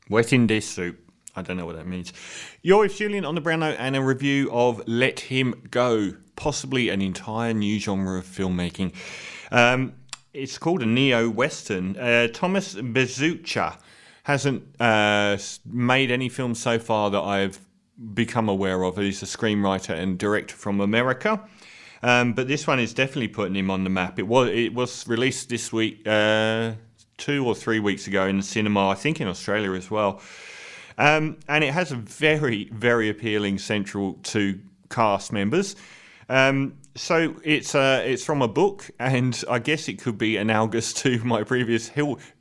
Wet in dish soup. I don't know what that means. You're with Julian on the Brown Note and a review of Let Him Go, possibly an entire new genre of filmmaking. It's called a neo-western. Thomas Bezucha hasn't made any films so far that I've become aware of. He's a screenwriter and director from America. But this one is definitely putting him on the map. It was released this week, 2 or 3 weeks ago in the cinema, I think in Australia as well. And it has a very, very appealing central to cast members. So it's from a book, and I guess it could be analogous to my previous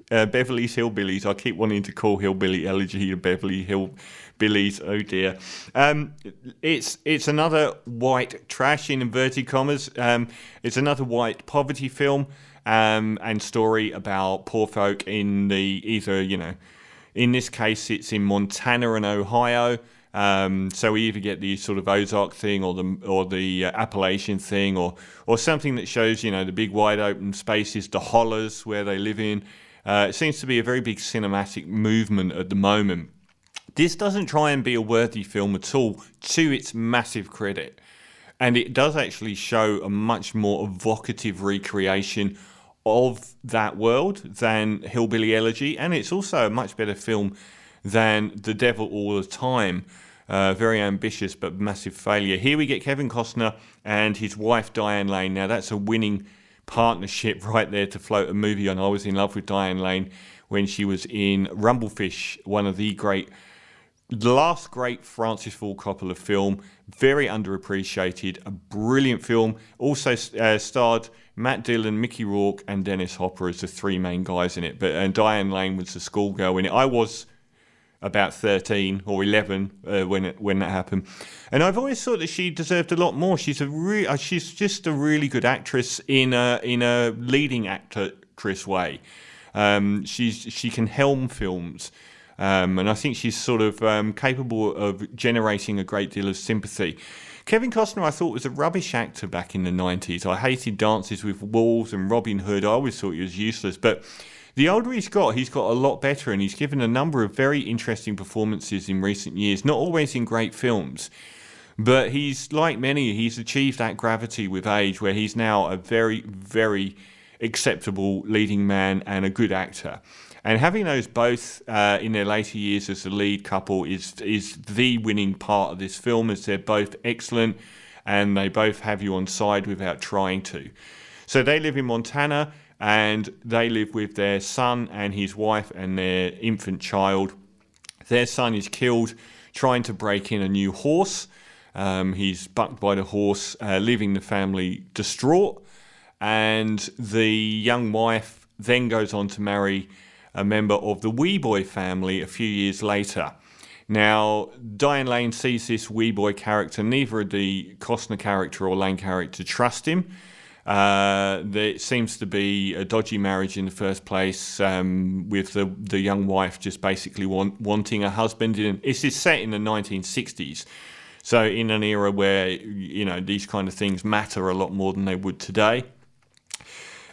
Beverly's Hillbillies. I keep wanting to call Hillbilly Elegy to Beverly Hillbillies. Oh dear. It's another white trash in inverted commas. It's another white poverty film and story about poor folk in in this case it's in Montana and Ohio. So we either get the sort of Ozark thing or the Appalachian thing or something that shows, the big wide open spaces, the hollers where they live in. It seems to be a very big cinematic movement at the moment. This doesn't try and be a worthy film at all, to its massive credit. And it does actually show a much more evocative recreation of that world than Hillbilly Elegy. And it's also a much better film than The Devil All the Time. Very ambitious but massive failure. Here we get Kevin Costner and his wife Diane Lane. Now that's a winning partnership right there to float a movie on. I was in love with Diane Lane when she was in Rumblefish, one of the last great Francis Ford Coppola film. Very underappreciated, a brilliant film. Also starred Matt Dillon, Mickey Rourke and Dennis Hopper as the three main guys in it. And Diane Lane was the schoolgirl in it. I was about 13 or 11 when that happened, and I've always thought that she deserved a lot more. She's just a really good actress in a leading actress way. She can helm films, and I think she's sort of capable of generating a great deal of sympathy. Kevin Costner, I thought, was a rubbish actor back in the 90s. I hated Dances with Wolves and Robin Hood. I always thought he was useless, but the older he's got a lot better, and he's given a number of very interesting performances in recent years, not always in great films. But he's, like many, he's achieved that gravity with age, where he's now a very, very acceptable leading man and a good actor. And having those both in their later years as the lead couple is the winning part of this film, as they're both excellent and they both have you on side without trying to. So they live in Montana, and they live with their son and his wife and their infant child. Their son is killed trying to break in a new horse. He's bucked by the horse, leaving the family distraught. And the young wife then goes on to marry a member of the Wee Boy family a few years later. Now, Diane Lane sees this Wee Boy character. Neither of the Costner character or Lane character trust him. There seems to be a dodgy marriage in the first place, with the young wife just basically wanting a husband. This is set in the 1960s, so in an era where these kind of things matter a lot more than they would today.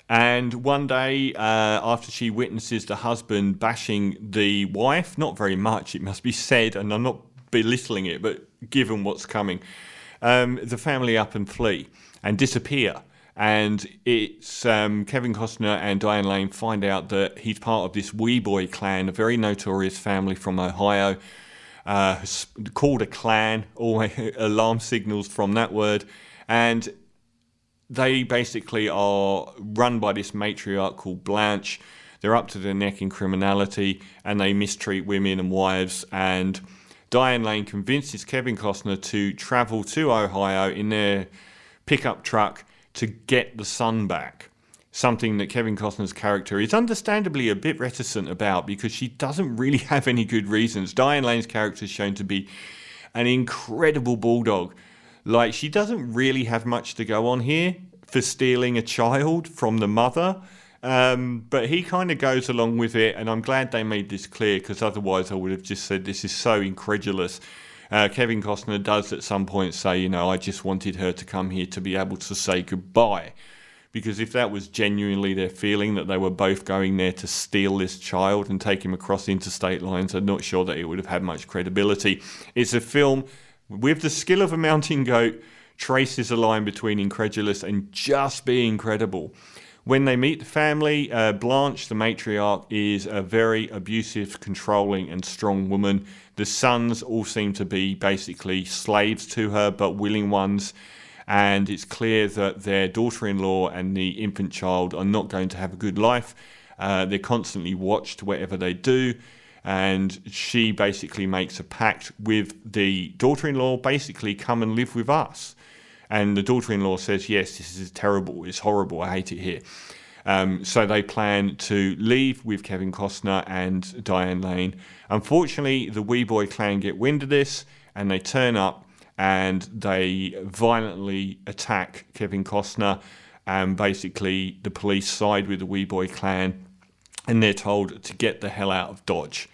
And one day, after she witnesses the husband bashing the wife, not very much, it must be said, and I'm not belittling it, but given what's coming, the family up and flee and disappear. And it's Kevin Costner and Diane Lane find out that he's part of this Wee Boy clan, a very notorious family from Ohio, called a clan, all alarm signals from that word. And they basically are run by this matriarch called Blanche. They're up to their neck in criminality, and they mistreat women and wives. And Diane Lane convinces Kevin Costner to travel to Ohio in their pickup truck to get the son back. Something that Kevin Costner's character is understandably a bit reticent about, because she doesn't really have any good reasons. Diane Lane's character is shown to be an incredible bulldog. Like, she doesn't really have much to go on here for stealing a child from the mother. But he kind of goes along with it, and I'm glad they made this clear, because otherwise I would have just said this is so incredulous. Kevin Costner does at some point say, I just wanted her to come here to be able to say goodbye. because if that was genuinely their feeling, that they were both going there to steal this child and take him across interstate lines, I'm not sure that it would have had much credibility. It's a film with the skill of a mountain goat, traces a line between incredulous and just being credible. When they meet the family, Blanche, the matriarch, is a very abusive, controlling and strong woman. The sons all seem to be basically slaves to her, but willing ones. And it's clear that their daughter-in-law and the infant child are not going to have a good life. They're constantly watched whatever they do. And she basically makes a pact with the daughter-in-law, basically, come and live with us. And the daughter-in-law says, yes, this is terrible, it's horrible, I hate it here. So they plan to leave with Kevin Costner and Diane Lane. Unfortunately, the Wee Boy clan get wind of this, and they turn up, and they violently attack Kevin Costner. And basically, the police side with the Wee Boy clan, and they're told to get the hell out of Dodge.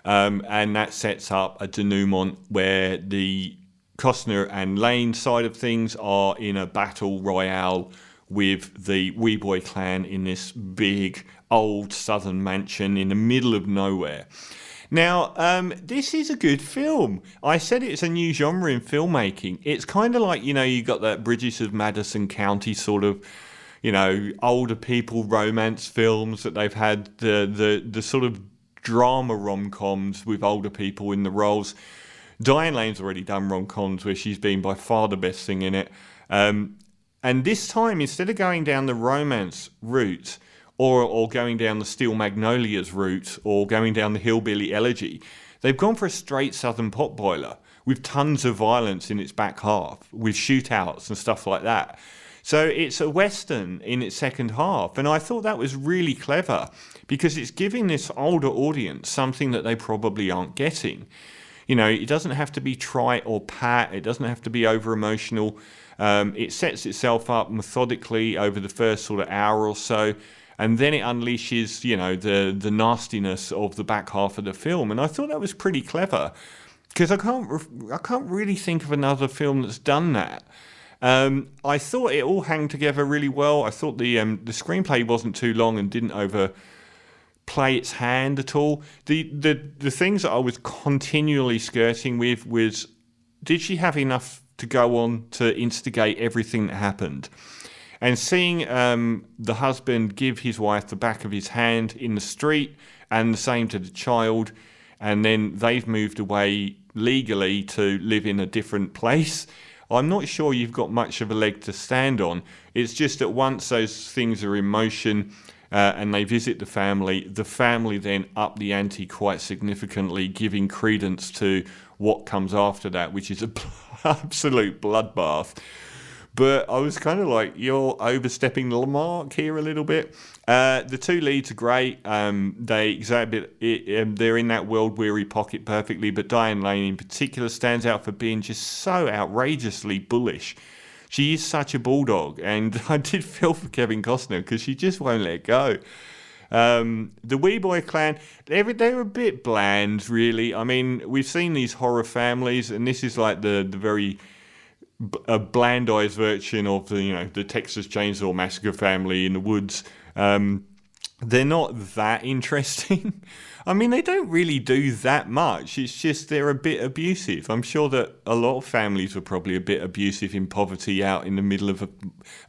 And that sets up a denouement where the Costner and Lane side of things are in a battle royale with the Wee Boy clan in this big old southern mansion in the middle of nowhere. Now, this is a good film. I said it's a new genre in filmmaking. It's kind of like, you got that Bridges of Maddison County sort of, older people romance films that they've had, the sort of drama rom-coms with older people in the roles. Diane Lane's already done rom-coms where she's been by far the best thing in it. And this time, instead of going down the romance route or going down the Steel Magnolias route or going down the Hillbilly Elegy, they've gone for a straight southern potboiler with tons of violence in its back half, with shootouts and stuff like that. So it's a Western in its second half. And I thought that was really clever because it's giving this older audience something that they probably aren't getting. It doesn't have to be trite or pat. It doesn't have to be over-emotional. It sets itself up methodically over the first sort of hour or so, and then it unleashes, the nastiness of the back half of the film. And I thought that was pretty clever because I can't really think of another film that's done that. I thought it all hung together really well. I thought the screenplay wasn't too long and didn't overplay its hand at all. The things that I was continually skirting with was, did she have enough to go on to instigate everything that happened? And seeing the husband give his wife the back of his hand in the street, and the same to the child, and then they've moved away legally to live in a different place, I'm not sure you've got much of a leg to stand on. It's just that once those things are in motion, and they visit the family then up the ante quite significantly, giving credence to what comes after that, which is an absolute bloodbath. But I was kind of like, you're overstepping the mark here a little bit. The two leads are great. They exhibit it, they're in that world-weary pocket perfectly, but Diane Lane in particular stands out for being just so outrageously bullish. She is such a bulldog, and I did feel for Kevin Costner because she just won't let go. The Wee Boy clan, they're a bit bland, really. I mean, we've seen these horror families, and this is like the very blandized version of the Texas Chainsaw Massacre family in the woods. They're not that interesting. I mean, they don't really do that much. It's just they're a bit abusive. I'm sure that a lot of families were probably a bit abusive in poverty out in the middle of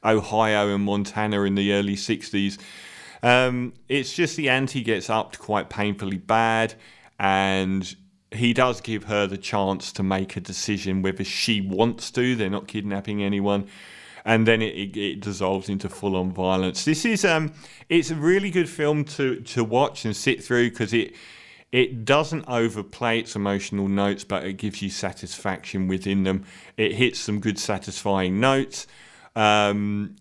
Ohio and Montana in the early 60s. It's just the ante gets upped quite painfully bad, and he does give her the chance to make a decision whether she wants to. They're not kidnapping anyone. And then it dissolves into full-on violence. This is it's a really good film to watch and sit through because it doesn't overplay its emotional notes, but it gives you satisfaction within them. It hits some good satisfying notes. The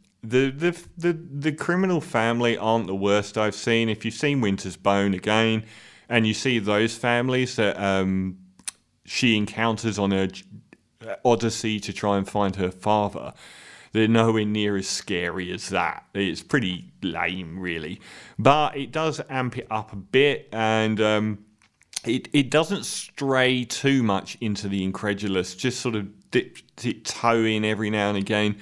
criminal family aren't the worst I've seen. If you've seen Winter's Bone again, and you see those families that she encounters on her odyssey to try and find her father, they're nowhere near as scary as that. It's pretty lame, really. But it does amp it up a bit, and it doesn't stray too much into the incredulous, just sort of dip toe in every now and again.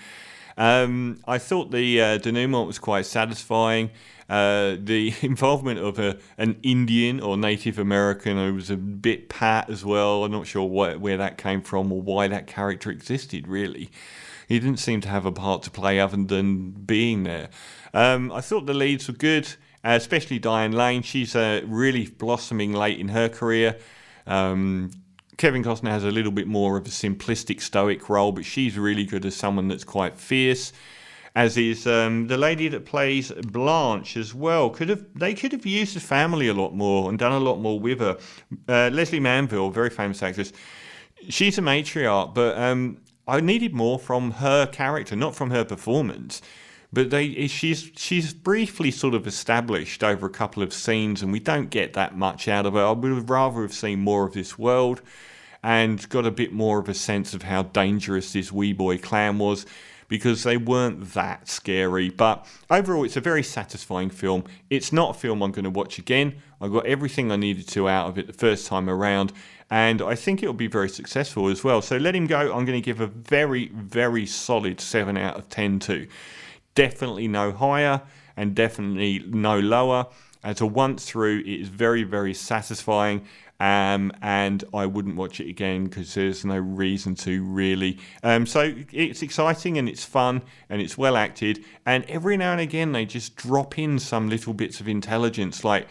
I thought the denouement was quite satisfying. The involvement of an Indian or Native American who was a bit pat as well. I'm not sure where that came from or why that character existed, really. He didn't seem to have a part to play other than being there. I thought the leads were good, especially Diane Lane. She's really blossoming late in her career. Kevin Costner has a little bit more of a simplistic, stoic role, but she's really good as someone that's quite fierce. As is the lady that plays Blanche as well. They could have used the family a lot more and done a lot more with her. Leslie Manville, very famous actress. She's a matriarch, but I needed more from her character, not from her performance. But she's briefly sort of established over a couple of scenes, and we don't get that much out of her. I would have rather have seen more of this world and got a bit more of a sense of how dangerous this wee boy clan was, because they weren't that scary. But overall, it's a very satisfying film. It's not a film I'm going to watch again. I got everything I needed to out of it the first time around, and I think it'll be very successful as well. So Let Him Go, I'm going to give a very, very solid 7 out of 10 to. Definitely no higher and definitely no lower. As a once through, it is very, very satisfying. And I wouldn't watch it again because there's no reason to, really. So it's exciting and it's fun and it's well acted, and every now and again they just drop in some little bits of intelligence, like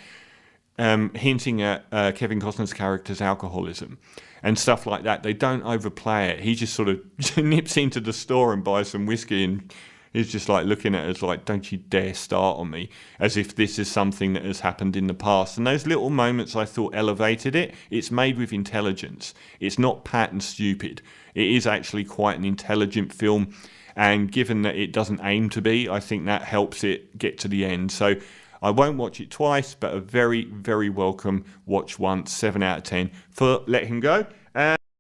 hinting at Kevin Costner's character's alcoholism and stuff like that. They don't overplay it. He just sort of nips into the store and buys some whiskey, and he's just like looking at us like, don't you dare start on me, as if this is something that has happened in the past. And those little moments I thought elevated it. It's made with intelligence. It's not pat and stupid. It is actually quite an intelligent film. And given that it doesn't aim to be, I think that helps it get to the end. So I won't watch it twice, but a very, very welcome watch once, 7 out of 10 for Let Him Go.